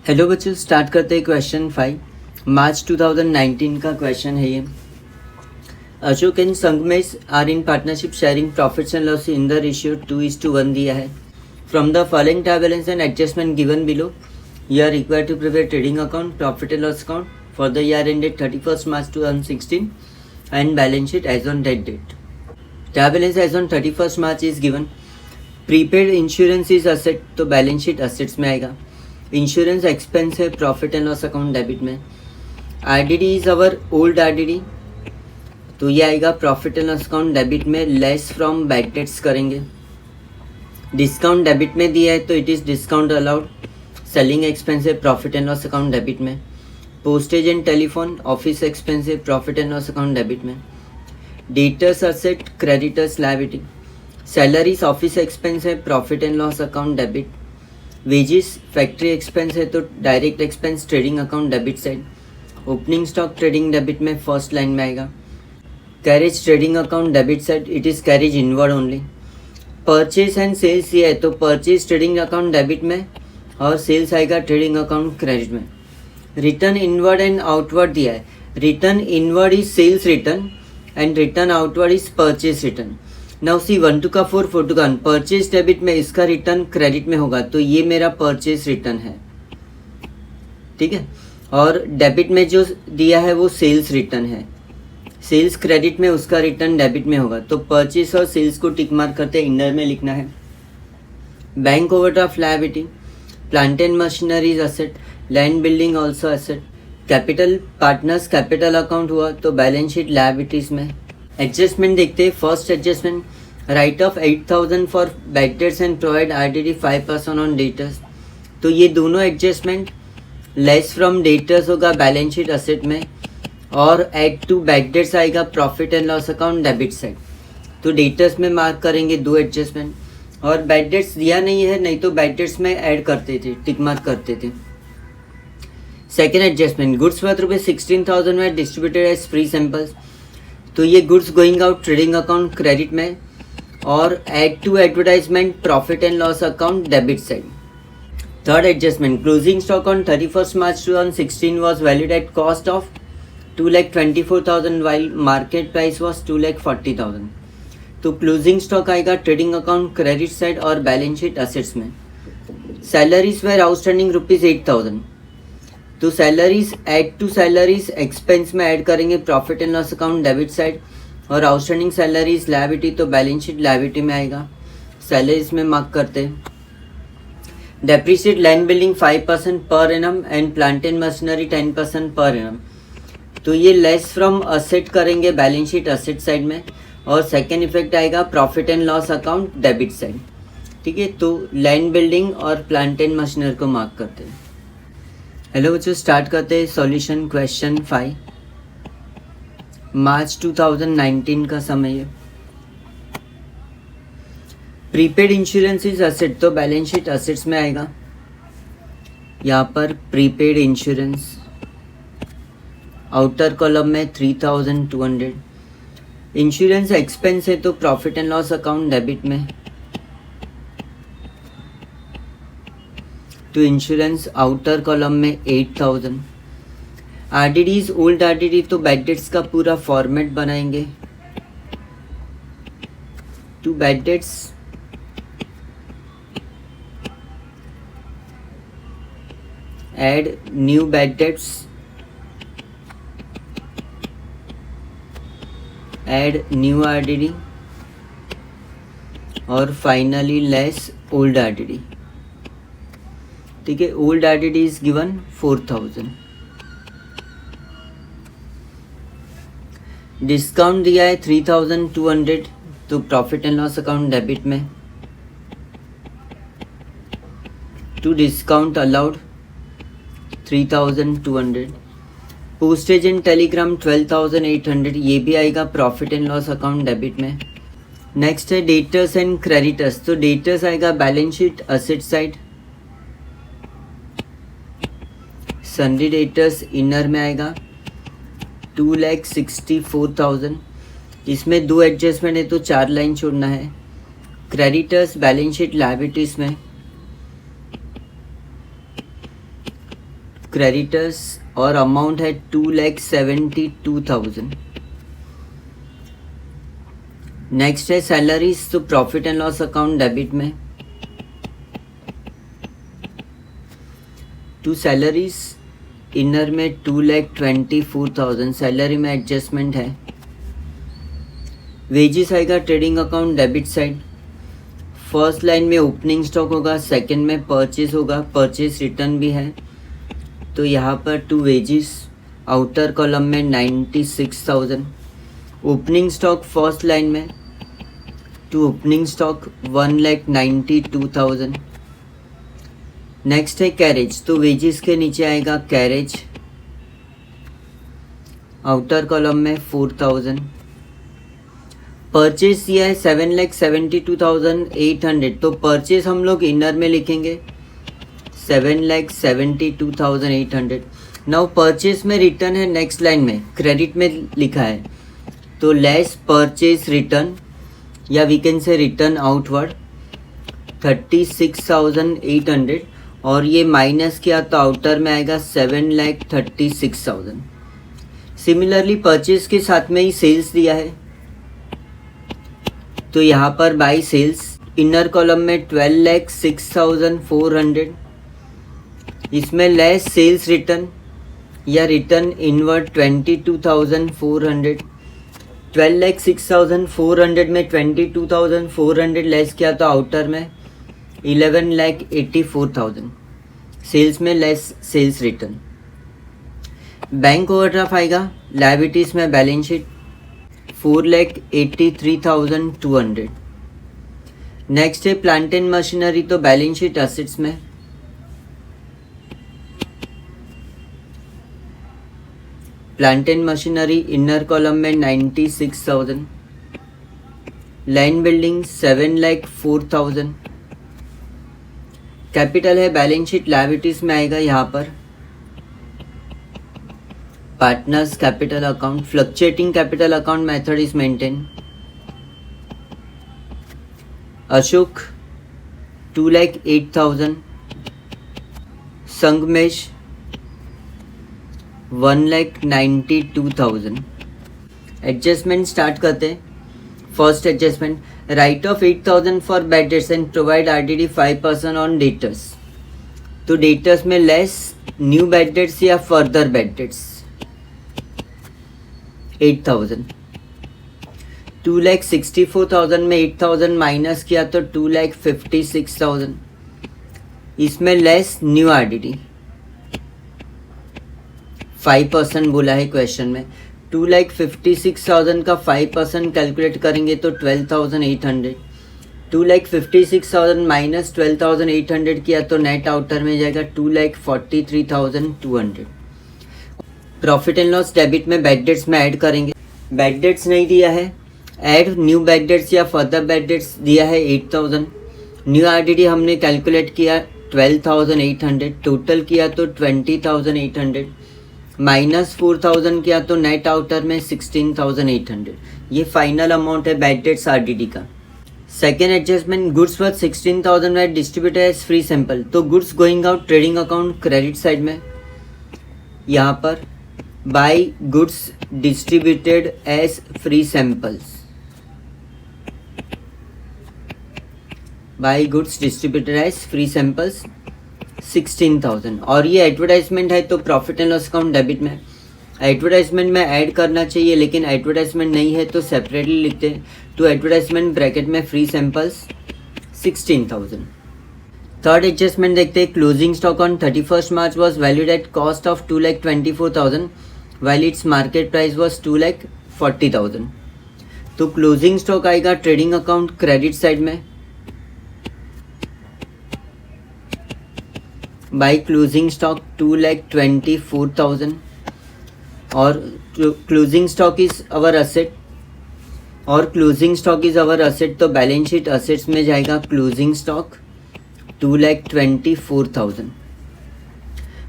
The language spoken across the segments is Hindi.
हेलो बच्चों, स्टार्ट करते हैं क्वेश्चन 5। मार्च 2019 का क्वेश्चन है ये। Ashok and Sangamesh are in partnership sharing profits and loss in the ratio 2:1 दिया है। From the following balance and adjustment given below, you are required to prepare trading account, profit and loss account for the year ended 31st March 2016 and balance sheet as on that date. tab balance as on 31st March is given. Prepaid insurance is asset, तो बैलेंस शीट असेट्स में आएगा। इंश्योरेंस एक्सपेंस है profit and loss account debit में। RDD is our old RDD, तो ये आएगा profit and loss account debit में, लेस फ्रॉम बैड डेट्स करेंगे। डिस्काउंट डेबिट में दिया है तो it is discount allowed. Selling expense है profit and loss account debit में। Postage and telephone office expense है profit and loss account debit में। Debtors asset creditors liability. Salaries office expense है profit and loss account debit. Wages factory expense है तो direct expense trading account debit side. Opening stock trading debit में फर्स्ट लाइन में आएगा। Carriage trading account debit side, it is carriage inward only. Purchase and sales ये है तो परचेज ट्रेडिंग अकाउंट डेबिट में और सेल्स आएगा ट्रेडिंग अकाउंट क्रेडिट में। रिटर्न इनवर्ड एंड आउटवर्ड दिया है। Return inward is sales return and return outward is purchase return. Now see 1 to 4 4 to 1 purchase debit में, इसका रिटर्न क्रेडिट में होगा तो ये मेरा परचेज रिटर्न है, ठीक है। और डेबिट में जो दिया है वो सेल्स रिटर्न है। सेल्स क्रेडिट में, उसका रिटर्न डेबिट में होगा तो परचेज और सेल्स को टिक मार्क करते इनर में लिखना है। Bank overdraft liability. Plant and machineries asset. Land building also asset. Capital partners capital account हुआ तो बैलेंस शीट लायबिलिटीज में। एडजस्टमेंट देखते हैं। First adjustment, write off 8,000 for bad debts and provide RDD 5% on debtors, तो ये दोनों एडजस्टमेंट लेस फ्रॉम डेटर्स होगा बैलेंस शीट असेट में, और एड टू बैड डेट्स आएगा profit and loss account debit side, तो डेटर्स में मार्क करेंगे दो एडजस्टमेंट। और बैड डेट्स दिया नहीं है, नहीं तो बैड डेट्स में ऐड करते थे, टिक मार्क करते थे। सेकेंड एडजस्टमेंट, गुड्स वर्थ ₹16,000 में डिस्ट्रीब्यूटेड एज फ्री सैंपल्स, तो ये goods going out trading account credit में, और add to advertisement profit and loss account debit side. Third adjustment, closing stock on 31st March 2016 was valued at cost of 2,24,000 while market price was 2,40,000, तो क्लोजिंग स्टॉक आएगा ट्रेडिंग अकाउंट क्रेडिट साइड और बैलेंस शीट असेट्स में। सैलरीज वेर आउटस्टैंडिंग ₹8,000, तो salaries add to salaries expense में ऐड करेंगे profit and loss account debit side, और आउटस्टैंडिंग सैलरीज लायबिलिटी तो बैलेंस शीट लायबिलिटी में आएगा, सैलरीज में मार्क करते हैं। Depreciate land building 5% per annum and plant and machinery 10% per annum, तो ये लेस फ्रॉम असेट करेंगे बैलेंस शीट असेट साइड में, और सेकेंड इफेक्ट आएगा profit and loss account debit side, ठीक है। तो लैंड बिल्डिंग और प्लांट एंड मशीनरी को मार्क करते हैं। हेलो बच्चों, स्टार्ट करते हैं सॉल्यूशन क्वेश्चन 5। मार्च 2019 का समय है। प्रीपेड इंश्योरेंस इज असेट, तो बैलेंस शीट असेट्स में आएगा। यहाँ पर प्रीपेड इंश्योरेंस आउटर कॉलम में 3,200। इंश्योरेंस एक्सपेंस है तो profit and loss account debit में, तो इंश्योरेंस आउटर कॉलम में 8,000। आरडीडी इज ओल्ड आरडीडी, तो बैड डेट्स का पूरा फॉर्मेट बनाएंगे। To bad debts add new bad debts, add new RDD, और फाइनली लेस ओल्ड आरडीडी, ठीक है। Old RDD is given 4,000। Discount दिया है 3,200, तो profit and loss account debit में, to discount allowed 3,200। Postage and telegram 12,800, ये भी आएगा profit and loss account debit में। नेक्स्ट है डेटर्स एंड क्रेडिटर्स, तो डेटर्स आएगा balance sheet asset side. सन्डी debtors inner में आएगा 2,64,000, इसमें दो एडजस्टमेंट है तो 4 लाइन छोड़ना है। क्रेडिटर्स बैलेंस शीट लायबिलिटीज में क्रेडिटर्स और अमाउंट है 2,72,000। नेक्स्ट है सैलरीज, तो profit and loss account debit में टू सैलरीज इनर में 2,24,000 सैलरी में एडजस्टमेंट है। वेजेस आएगा trading account debit side. First line में ओपनिंग स्टॉक होगा, सेकंड में परचेज होगा, परचेज रिटर्न भी है। तो यहाँ पर टू वेजेस आउटर कॉलम में 96,000। ओपनिंग स्टॉक फर्स्ट लाइन में टू ओपनिंग स्टॉक 1,92,000। नेक्स्ट है कैरेज, तो वेजेस के नीचे आएगा कैरेज, आउटर कॉलम में 4,000। परचेज दिया है 7,72,800, तो परचेज हम लोग इनर में लिखेंगे 7,72,800। नाउ परचेज में रिटर्न है नेक्स्ट लाइन में, क्रेडिट में लिखा है, तो लेस परचेज रिटर्न या we can say return outward 36,800 और ये माइनस किया तो आउटर में आएगा 7,36,000। सिमिलरली परचेज के साथ में ही सेल्स दिया है, तो यहाँ पर बाई सेल्स इनर कॉलम में 12,06,400, इसमें लेस सेल्स रिटर्न या रिटर्न इनवर्ड 22,400। 12,06,400 में 22,400 लेस किया तो आउटर में 11,84,000, सेल्स में less sales return. Bank overdraft आएगा लायबिलिटीज में बैलेंस शीट 4,83,200। नेक्स्ट है प्लांट एंड मशीनरी, तो बैलेंस शीट असेट्स में plant and machinery inner column में 96,000। Land building 7,04,000। कैपिटल है बैलेंस शीट लायबिलिटीज में आएगा यहाँ पर partners capital account, fluctuating capital account method is maintain. Ashok 2,08,000। Sangamesh 1,92,000। Adjustment start करते हैं। First adjustment, write off 8,000 for bad debts and provide RDD 5% on debtors. तो डेटर्स में लेस न्यू बैड डेट्स या फर्दर बैड डेट्स 8,000। 2,64,000 में 8,000 माइनस किया तो 2,56,000, इसमें लेस न्यू RDD 5% बोला है क्वेश्चन में। 2,56,000 का 5% कैलकुलेट करेंगे तो 12,800। 2,56,000 माइनस 12,800 किया तो नेट आउटर में जाएगा 2,43,200। प्रॉफिट एंड लॉस डेबिट में बैड डेट्स में ऐड करेंगे। बैड डेट्स नहीं दिया है, ऐड न्यू बैड डेट्स या फर्दर बैड डेट्स दिया है 8,000। न्यू RDD हमने कैलकुलेट किया 12,800, टोटल किया तो 20,800 माइनस 4,000 किया तो नेट आउटर में 16,800। ये फाइनल अमाउंट है बैड डेट्स RDD का। Second adjustment, goods worth 16,000 were distributed as free sample, तो goods going out trading account credit side में यहाँ पर by goods distributed as free samples, by goods distributed as free samples 16,000। और ये एडवर्टाइजमेंट है तो profit and loss account debit में एडवर्टाइजमेंट में ऐड करना चाहिए, लेकिन एडवर्टाइजमेंट नहीं है तो सेपरेटली लिखते हैं। तो एडवर्टाइजमेंट ब्रैकेट में फ्री सैंपल्स 16,000। थर्ड एडजस्टमेंट देखते हैं। Closing stock on 31st March was valued at cost of 2,24,000 while its market price was 2,40,000। तो क्लोजिंग स्टॉक आएगा ट्रेडिंग अकाउंट क्रेडिट साइड में बाई क्लोजिंग स्टॉक 2,24,000 और closing stock is our asset और closing stock is our asset, तो बैलेंस शीट असेट्स में जाएगा closing stock 2,24,000।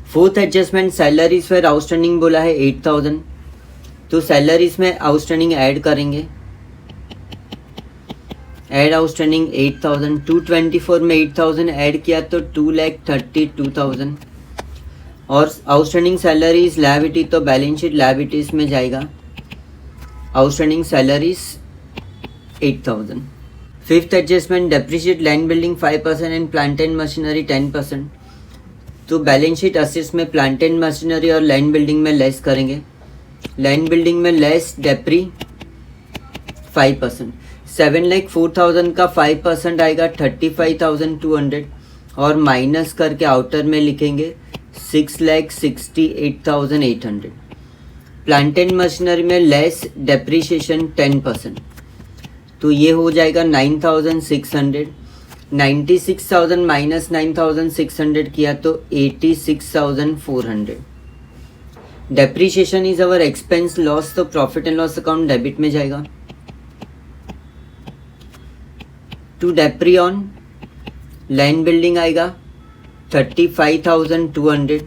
Fourth adjustment, salaries फिर आउटस्टैंडिंग बोला है 8,000, तो सैलरीज में आउटस्टैंडिंग ऐड करेंगे। ऐड आउटस्टैंडिंग 8,000, 224 में 8,000 ऐड किया तो 2,32,000। और आउटस्टैंडिंग सैलरीज लायबिलिटी तो बैलेंस शीट लायबिलिटीज में जाएगा। Outstanding salaries 8,000। Fifth adjustment depreciate land building 5% and plant and machinery 10%। तो बैलेंस शीट असेट्स में प्लांट एंड मशीनरी और लैंड बिल्डिंग में लेस करेंगे। लैंड बिल्डिंग में लेस डेप्री 5%। 7,04,000 का 5% आएगा 35,200 और माइनस करके आउटर में लिखेंगे 6,68,800। प्लांट एंड मशीनरी में लेस डेप्रीशिएशन 10%, तो ये हो जाएगा 9,600। 96,000 माइनस 9,600 किया तो 86,400। Depreciation is our expense loss, तो profit and loss account debit में जाएगा। To depre on land building आएगा 35,200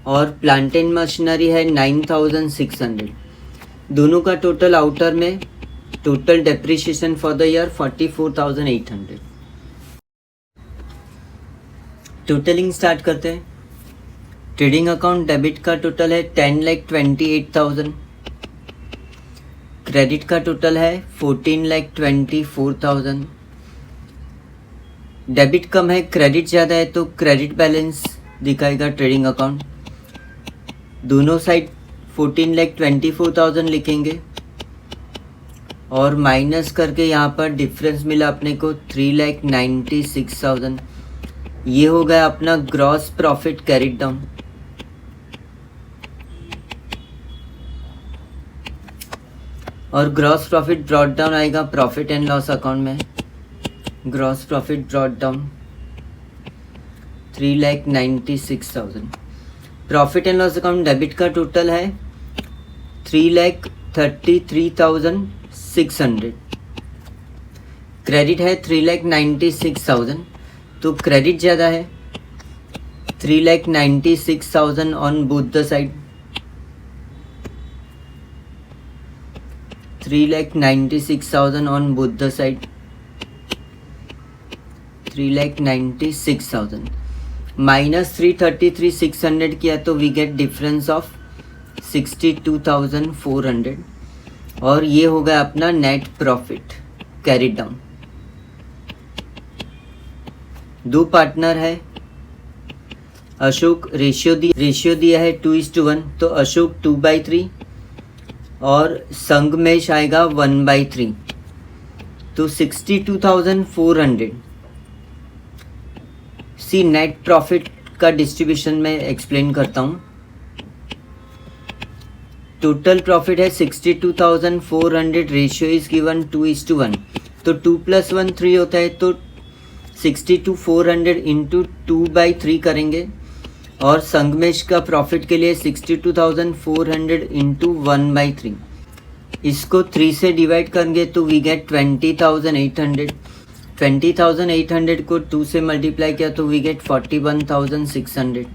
और प्लांट एंड मशीनरी है 9,600। दोनों का टोटल आउटर में total depreciation for the year 44,800। Totalling start करते हैं। ट्रेडिंग अकाउंट डेबिट का टोटल है 10,28,000। क्रेडिट का टोटल है 14,24,000। डेबिट कम है क्रेडिट ज़्यादा है तो क्रेडिट बैलेंस दिखाएगा ट्रेडिंग अकाउंट। दोनों साइड 14,24,000 लिखेंगे और माइनस करके यहाँ पर डिफरेंस मिला अपने को 3,96,000। ये हो गया अपना ग्रॉस प्रॉफिट कैरिड डाउन। और ग्रॉस प्रॉफिट ब्रॉट डाउन आएगा प्रॉफिट एंड लॉस अकाउंट में। Gross profit brought down 3,96,000। Profit and loss account debit का टोटल है 3,33,600। क्रेडिट है 3,96,000, तो क्रेडिट ज़्यादा है 3,96,000 on both the side. 3,96,000 on both the side. 3,96,000 minus 333,600 किया तो वी गेट डिफरेंस ऑफ 62,400 और ये हो गया अपना नेट प्रॉफिट कैरिड डाउन। दो पार्टनर है। अशोक रेशियो दिया है 2:1, तो अशोक 2/3 और संगमेश आएगा 1/3, तो 62,400। सी नेट प्रॉफिट का डिस्ट्रीब्यूशन में एक्सप्लेन करता हूँ। टोटल प्रॉफिट है 62,400, रेशियो इज गिवन 2:1, तो 2 + 1 3 होता है, तो 62,400 इंटू 2/3 करेंगे और संगमेश का प्रॉफिट के लिए 62,400 इंटू 1/3। इसको 3 से डिवाइड करेंगे तो वी गेट 20,800। 20,800 को 2 से मल्टीप्लाई किया तो वी गेट 41,600।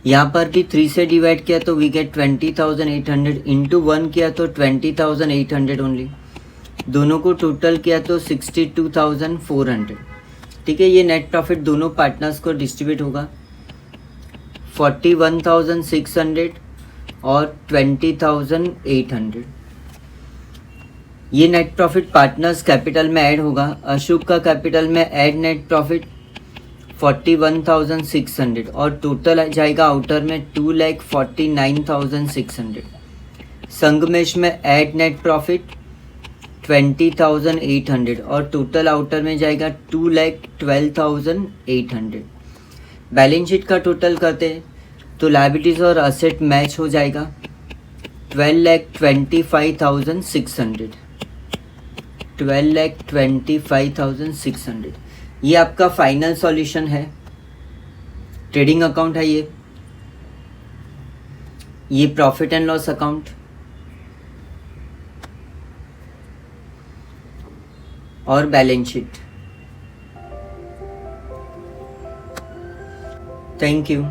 यहाँ पर भी 3 से डिवाइड किया तो वी गेट 20,800 इंटू 1 किया तो 20,800 ओनली। दोनों को टोटल किया तो 62,400। ठीक है, ये नेट प्रॉफिट दोनों पार्टनर्स को डिस्ट्रीब्यूट होगा 41,600 और 20,800। ये नेट प्रॉफिट पार्टनर्स कैपिटल में ऐड होगा। अशोक का कैपिटल में ऐड नेट प्रॉफिट 41,600 और टोटल जाएगा आउटर में 2,49,600। संगमेश में ऐड नेट प्रॉफिट 20,800 और टोटल आउटर में जाएगा 2,12,800। बैलेंस शीट का टोटल करते हैं तो लायबिलिटीज और असेट मैच हो जाएगा 12,25,600। 12,25,600 ये आपका फाइनल सॉल्यूशन है। ट्रेडिंग अकाउंट है ये प्रॉफिट एंड लॉस अकाउंट और बैलेंस शीट। Thank you.